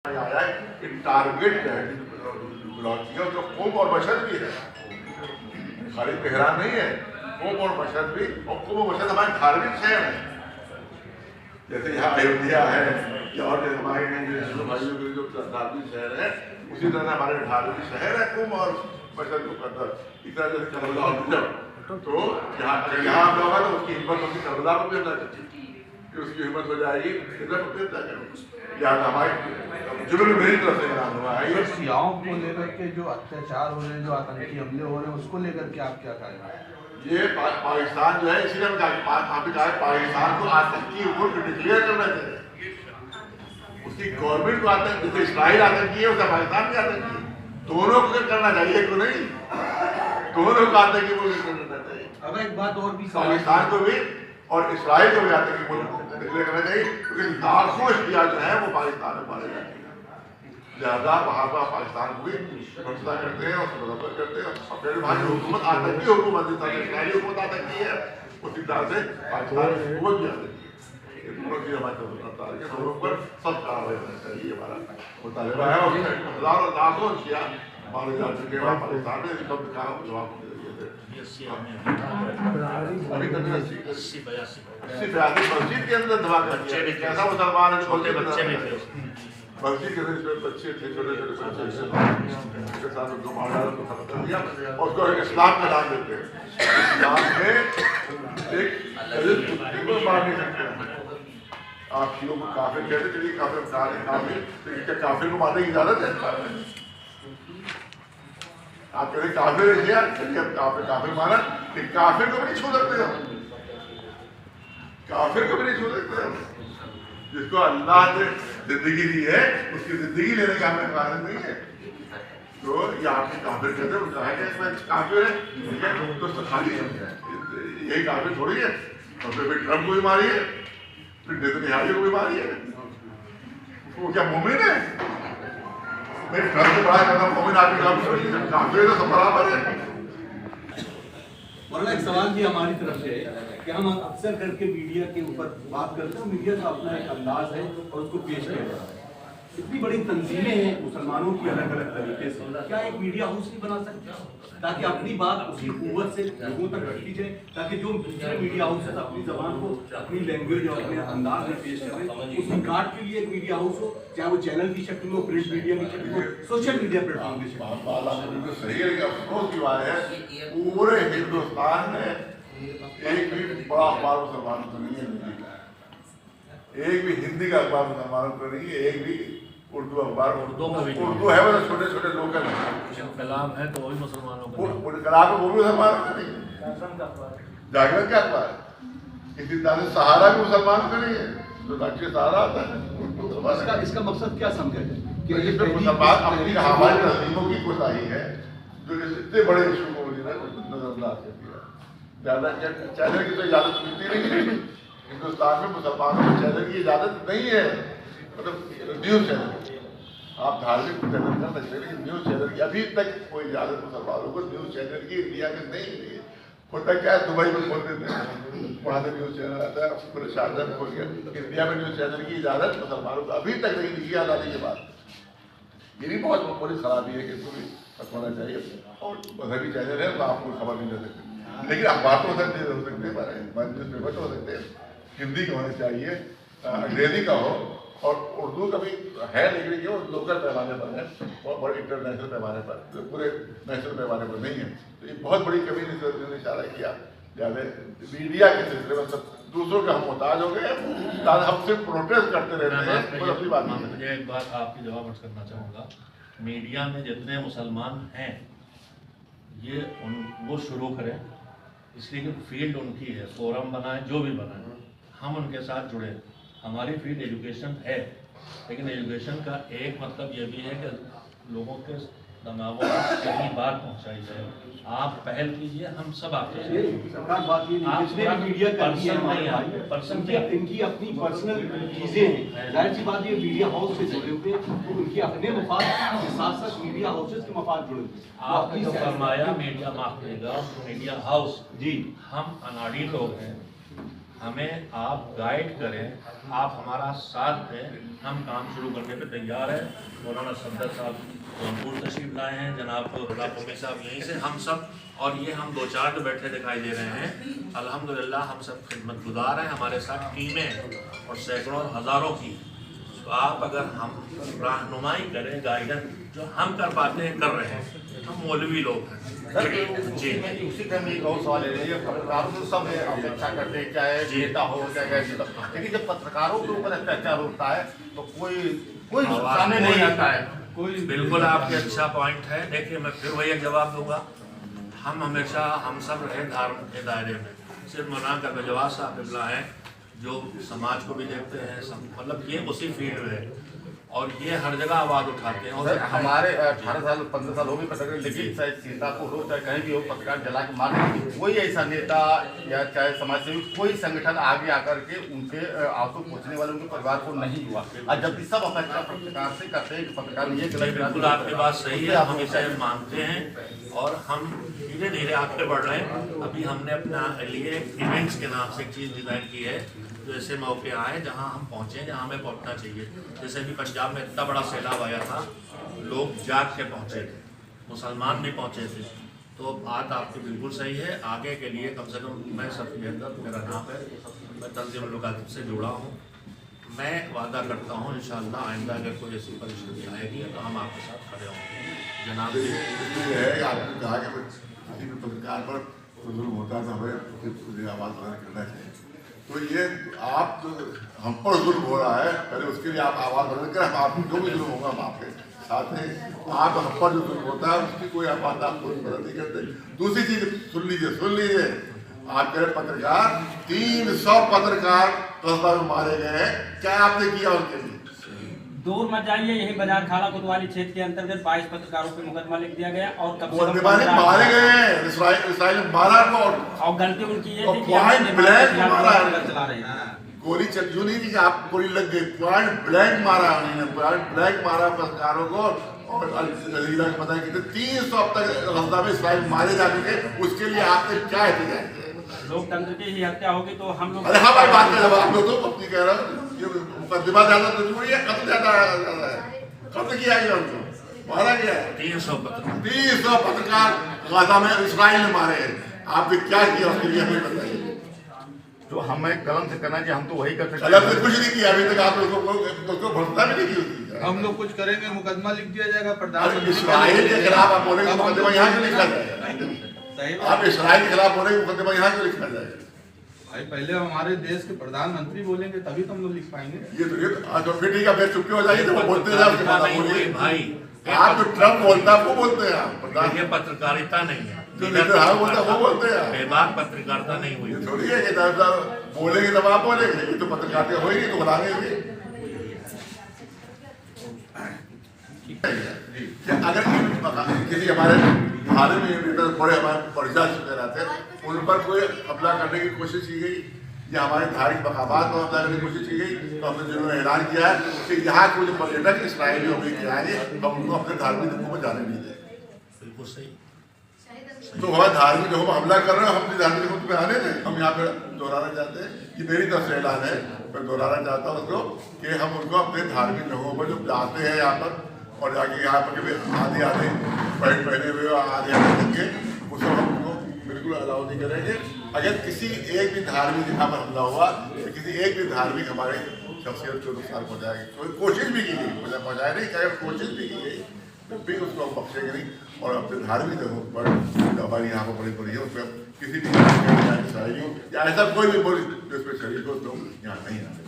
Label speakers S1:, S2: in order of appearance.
S1: आया है कि टारगेट लॉन्च किया उसका कौम और बशर भी है, खाली तेहरान नहीं है, कौम और बशर भी। और कौम और बशर हमारे धार्मिक शहर है, जैसे यहाँ अयोध्या है या और जैसे हमारे भाइयों के जो धार्मिक शहर है, उसी तरह हमारे धार्मिक शहर है कौम और बशर को करता। इस तरह जैसे करबला तो यहाँ होगा तो उसकी हिम्मत होगी करबला को भी अंदर करती कि उसकी हिम्मत हो जाएगी इधर या हमारे जुर्म मेरी तरफ से बयान हुआ है।
S2: सियाओं को लेकर के जो अत्याचार हो रहे हैं, जो आतंकी हमले हो रहे हैं, उसको लेकर के आप क्या कहेंगे?
S1: ये पाकिस्तान जो है, इसीलिए हम कहा पाकिस्तान को आतंकी मुल्क डिक्लेयर करना चाहिए। उसकी गवर्नमेंट को आतंक, जैसे इस्राइल आतंकी है उसे पाकिस्तान भी आतंकी है, दोनों को करना चाहिए, को नहीं, दोनों को आतंकी मुल्क करना चाहिए।
S2: अब एक बात और भी,
S1: पाकिस्तान को भी और इस्राइल को भी आतंकी मुल्क डिक्लेयर करना चाहिए, क्योंकि लाखों शिया जो है वो पाकिस्तान में मारे जाते हैं। लिहाजा वहाँ पर पाकिस्तान को भी समझता करते हैं और समझौता करते हैं। और फिर वहाँ की हुकूमत आतंकी हुकूमत है, इस्राइली हुकूमत आतंकी है, उसी तरह से पाकिस्तान की हुकूमत भी आतंकी है। दोनों की हमारे दोनों पर सब कार्रवाई होना चाहिए। हमारा मुतालबा है और हजारों लाखों शिया मारे जा चुके हैं पाकिस्तान में, कब कहा जवाब अभी तक 80-82 मस्जिद के अंदर धमाका किया। कैसा मुसलमान है, छोटे बच्चे भी थे मस्जिद के अंदर, बच्चे थे, छोटे छोटे बच्चे, उनके साथ उनको मार डाला तो खत्म कर दिया और उसको इस्लाम का नाम देते हैं। इस्लाम में एक कुत्ते को मार नहीं सकते। आप शियों को काफिर कहते, चलिए काफिर काफिर को मारने की इजाजत है? आप कहते काफिर है, चलिए अब काफिर मारा, काफिर को भी नहीं छू सकते हम, काफिर को भी नहीं छू सकते हम। जिसको अल्लाह ने जिंदगी दी है उसकी जिंदगी लेने का हमें कारण नहीं है। तो ये आपके काफिर कहते हैं, उसका है कि काफिर है, ठीक है, तो खाली यही काफिर थोड़ी है। और फिर ट्रम्प को भी मारिए, फिर नेतन्याहू को भी मारिए, वो क्या मोमिन है? मैं ट्रम्प से बड़ा करना मोमिन आदमी काफिर तो सब बराबर है।
S2: एक सवाल भी हमारी तरफ से है कि हम अक्सर करके मीडिया के ऊपर बात करते हैं, मीडिया का अपना एक अंदाज है और उसको पेश किया जाता है। इतनी बड़ी तंजीमें हैं मुसलमानों की अलग अलग तरीके से, क्या एक मीडिया हाउस नहीं बना सकते ताकि अपनी बात उसी कुव्वत से लोगों तक रखी जाए, ताकि जो दूसरे मीडिया हाउस है अपनी जबान को अपनी लैंग्वेज और अपने अंदाज में पेश करें, उस रिकॉर्ड के लिए एक मीडिया हाउस हो, चाहे वो चैनल की शक्ल में हो, प्रिंट मीडिया की शक्ल में हो, सोशल मीडिया प्लेटफॉर्म की शक्ल में।
S1: सही है, अफसोस की बात है पूरे हिंदुस्तान में एक भी बड़ा अखबार मुसलमानों को नहीं है, एक भी हिंदी का अखबार मुसलमानों को नहीं है, एक भी उर्दू अखबार, उर्दू है वो छोटे छोटे लोकल
S3: कलाम है तो वही मुसलमानों को,
S1: कलाम है वो भी मुसलमानों को नहीं है, जागरण क्या अखबार है, इसी तरह से सहारा भी मुसलमानों का नहीं है, तो राष्ट्रीय सहारा आता है।
S2: इसका मकसद क्या समझा जाए
S1: कि मुसलमान अपनी हमारी तस्लीमों की कोताही है जो इतने बड़े इशू को नजरअंदाज कर दिया। ज़्यादा चैनल की तो इजाज़त मिलती नहीं, हिंदुस्तान में मुसलमानों को चैनल की इजाज़त नहीं है, मतलब न्यूज़ चैनल आप धार्मिक चैनल कर सकते हैं, लेकिन न्यूज़ चैनल की अभी तक कोई इजाज़त मुसलमानों को न्यूज़ चैनल की इंडिया में नहीं मिली है। होता क्या है, दुबई में खोल देते हैं, वहाँ से न्यूज़ चैनल आता है, पूरे शारजा में खोल गया। इंडिया में न्यूज़ चैनल की इजाज़त मुसलमानों को अभी तक नहीं दी आज़ादी के बाद। ये भी बहुत बड़ी खराबी है कि इसको भी रखवाना चाहिए। और मजहबी चैनल है तो आपको खबर नहीं दे सकते, लेकिन अखबार तो हो सकते हैं, न्यूज़ पेपर तो हो सकते हैं, हिंदी के होने चाहिए, अंग्रेजी का हो और उर्दू का भी है, लेकिन ये लोकल पैमाने पर है, बहुत बड़े इंटरनेशनल पैमाने पर, पूरे नेशनल पैमाने पर नहीं है। तो ये बहुत बड़ी कमी ने इशारा किया। जैसे मीडिया के सिलसिले में सब दूसरों के हम मोहताज हो गए, हम सिर्फ प्रोटेस्ट करते रहते हैं और अपनी बात नहीं।
S3: मुझे एक बात आपकी जवाब करना चाहूँगा, मीडिया में जितने मुसलमान हैं ये वो शुरू करें, इसलिए कि फील्ड उनकी है, फोरम बनाए, जो भी बनाए, हम उनके साथ जुड़े। हमारी फील्ड एजुकेशन है, लेकिन एजुकेशन का एक मतलब ये भी है कि लोगों के दिमागों में सही बात पहुंचाई जाए। आप पहल कीजिए, हम सब आपके
S2: सरकार बात ये मीडिया पर्सन इनकी अपनी पर्सनल चीजें हैं, जाहिर सी बात ये मीडिया हाउस से जुड़े हुए तो उनके अपने मफाद के साथ साथ मीडिया हाउसेस के मफाद जुड़े हुए।
S3: आपने जो फरमाया मीडिया माफ करेगा, मीडिया हाउस जी, हम अनाड़ी लोग हैं, हमें आप गाइड करें, आप हमारा साथ दें, हम काम शुरू करने पे तैयार हैं। मौलाना सफदर साहब जौनपुर तशरीफ लाए हैं, जनाब गुलाम साहब यहीं से, हम सब, और ये हम 2-4 जो बैठे दिखाई दे रहे हैं, अल्हम्दुलिल्लाह हम सब खिदमतगुजार हैं, हमारे साथ टीमें हैं और सैकड़ों हज़ारों की। तो आप अगर हम रहनुमाई करें, गाइडेंस जो हम कर पाते हैं कर रहे हैं, हम मौलवी लोग हैं जी।
S4: उसी क्रम में एक और सवाल है, पत्रकारों को सब अपेक्षा करते हैं, चाहे नेता हो चाहे, लेकिन जब पत्रकारों के ऊपर अत्याचार होता है तो कोई सामने नहीं आता है, कोई।
S3: बिल्कुल आपके अच्छा पॉइंट है। देखिए मैं फिर वही एक जवाब दूंगा, हम हमेशा हम सब रहे धर्म के दायरे में, सिर्फ मना कर नजवाज साहब बिल्ला हैं जो समाज को भी देखते हैं, मतलब ये उसी फील्ड में है और ये हर जगह आवाज़ उठाते हैं। और
S4: हमारे 18 साल 15 साल हो गए पत्रकार, लेकिन चाहे सीतापुर हो चाहे कहीं भी हो, पत्रकार जला के मार देंगे। कोई ऐसा नेता या चाहे समाज सेवी कोई संगठन आगे आकर के उनके आंसू पूछने वाले उनके परिवार को नहीं हुआ, और जबकि सब अपेक्षा पत्रकार से करते हैं कि पत्रकार ये गलत।
S3: बिल्कुल आपकी बात सही है, हम इसे मानते हैं और हम धीरे धीरे आगे बढ़ रहे हैं। अभी हमने अपना लिए इवेंट्स के नाम से एक चीज़ डिज़ाइन की है, जो ऐसे मौके आए जहां हम पहुंचे जहां हमें पहुंचना चाहिए। जैसे कि पंजाब में इतना बड़ा सैलाब आया था, लोग जाग के पहुंचे थे, मुसलमान भी पहुंचे थे। तो बात आपकी बिल्कुल सही है। आगे के लिए कम से कम मैं सफ़ी अंदर मेरा नाम है, मैं तंजीम लोकातिब से जुड़ा हूँ। मैं वादा करता हूँ इंशाअल्लाह आइंदा अगर कोई ऐसी परिस्थिति आएगी तो हम आपके साथ खड़े होंगे। जनाब
S1: है आपने कहा कि किसी भी पत्रकार पर जुल्म होता है तो हमें आवाज़ करना चाहिए। तो ये आप जो हम पर जुल्म हो रहा है, पहले उसके लिए आप आवाज़ बदल कर हम आप जो भी जुल्म होगा हम आपके साथ हैं। आप हम पर जो जुल्म होता है उसकी कोई बात आप कोई मदद नहीं करते। दूसरी चीज़ सुन लीजिए, आप कह रहे पत्रकार 300 पत्रकार कस्बा में मारे गए हैं, क्या आपने किया उनके लिए?
S5: दूर मत जाइए, यही बाजार खाड़ा कोतवाली क्षेत्र के अंतर्गत 22 पत्रकारों पे मुकदमा लिख दिया गया और कब से
S1: मारे गए हैं, इसराइल ने मारा को,
S5: और गलती उनकी ये थी कि
S1: पॉइंट ब्लैंक मारा
S5: चला रहे हैं।
S1: गोली चल यूं नहीं थी कि आप गोली लग गई, पॉइंट ब्लैंक मारा उन्होंने, पॉइंट ब्लैंक मारा पत्रकारों को। और अलीला ने बताया कि 300 अब तक गज़ा में इसराइल मारे जा चुके, उसके लिए आपने क्या एहतजाज किया?
S5: लोकतंत्र की ही हत्या होगी तो हम लोग,
S1: अरे हाँ भाई बात कर, आप लोग तो अपनी कह रहे हो ये मुकदमा ज्यादा तो जरूरी है, कत्ल ज्यादा है, कत्ल किया गया उनको, मारा गया
S3: 300
S1: पत्रकार गाजा में इसराइल ने मारे हैं। आपने क्या किया उसके लिए हमें बताइए।
S4: जो हमें कलम से करना चाहिए हम तो वही कर सकते
S1: कलम से कुछ नहीं किया अभी तक, आप लोगों को भरोसा भी नहीं की।
S6: हम लोग कुछ करेंगे, मुकदमा लिख दिया जाएगा
S1: अरे
S6: प्रधानमंत्री
S1: इसराइल के खिलाफ आप बोलेंगे मुकदमा यहाँ क्यों लिखा जाएगा? आप इसराइल के खिलाफ बोलेंगे मुकदमा यहाँ क्यों लिखा जाएगा?
S6: भाई पहले हमारे देश के प्रधानमंत्री बोलेंगे तभी तो हम लोग लिख पाएंगे।
S1: ये तो फिर ठीक है, फिर चुप्पी हो जाएगी तो वो बोलते हैं आपके पास बोलिए
S3: भाई,
S1: आप जो ट्रम्प बोलता है वो बोलते हैं आप,
S3: ये पत्रकारिता नहीं है,
S1: जो लीडर है बोलता है वो बोलते हैं।
S3: बेबाक पत्रकारिता नहीं हुई।
S1: ये थोड़ी है कि साहब बोलेंगे तब आप बोलेंगे, ये तो पत्रकारिता होगी तो बताएंगे कि अगर किसी हमारे हाल में लीडर बड़े हमारे परिचय चुके रहते उन पर कोई हमला करने की कोशिश की गई या हमारे धार्मिक मकामात पर हमला करने की कोशिश की गई तो हमने जिन्होंने ऐलान किया है कि यहाँ के जो पर्यटक इसराइली अमेरिकी आएंगे हम उनको अपने धार्मिक धर्मों में जाने नहीं देंगे।
S3: बिल्कुल सही।
S1: तो हमारे धार्मिक जो हम हमला कर रहे हैं हम अपनी धार्मिक धर्मों में आने दें। हम यहाँ पे दोहराना चाहते हैं कि मेरी तरफ से ऐलान है, मैं दोहराना चाहता हूँ उसको कि हम उनको अपने धार्मिक जगहों पर जो जाते हैं यहाँ पर और जाके यहाँ पर आधे पहने हुए आधे देंगे उसको हम उनको बिल्कुल अलाउ नहीं करेंगे। अगर किसी एक भी धार्मिक जगह पर हमला हुआ तो किसी एक भी धार्मिक हमारे शख्सियत को नुकसान पहुँचाएगी, कोई कोशिश भी की गई पहुँचाए नहीं, अगर कोशिश भी की गई तो भी उसको हम बख्शेंगे नहीं। और अपने धार्मिक जगहों पर हमारी यहाँ पर बड़ी बड़ी है उसमें किसी भी या ऐसा कोई भी बोली जो इसमें शरीक हो तो यहाँ नहीं आते।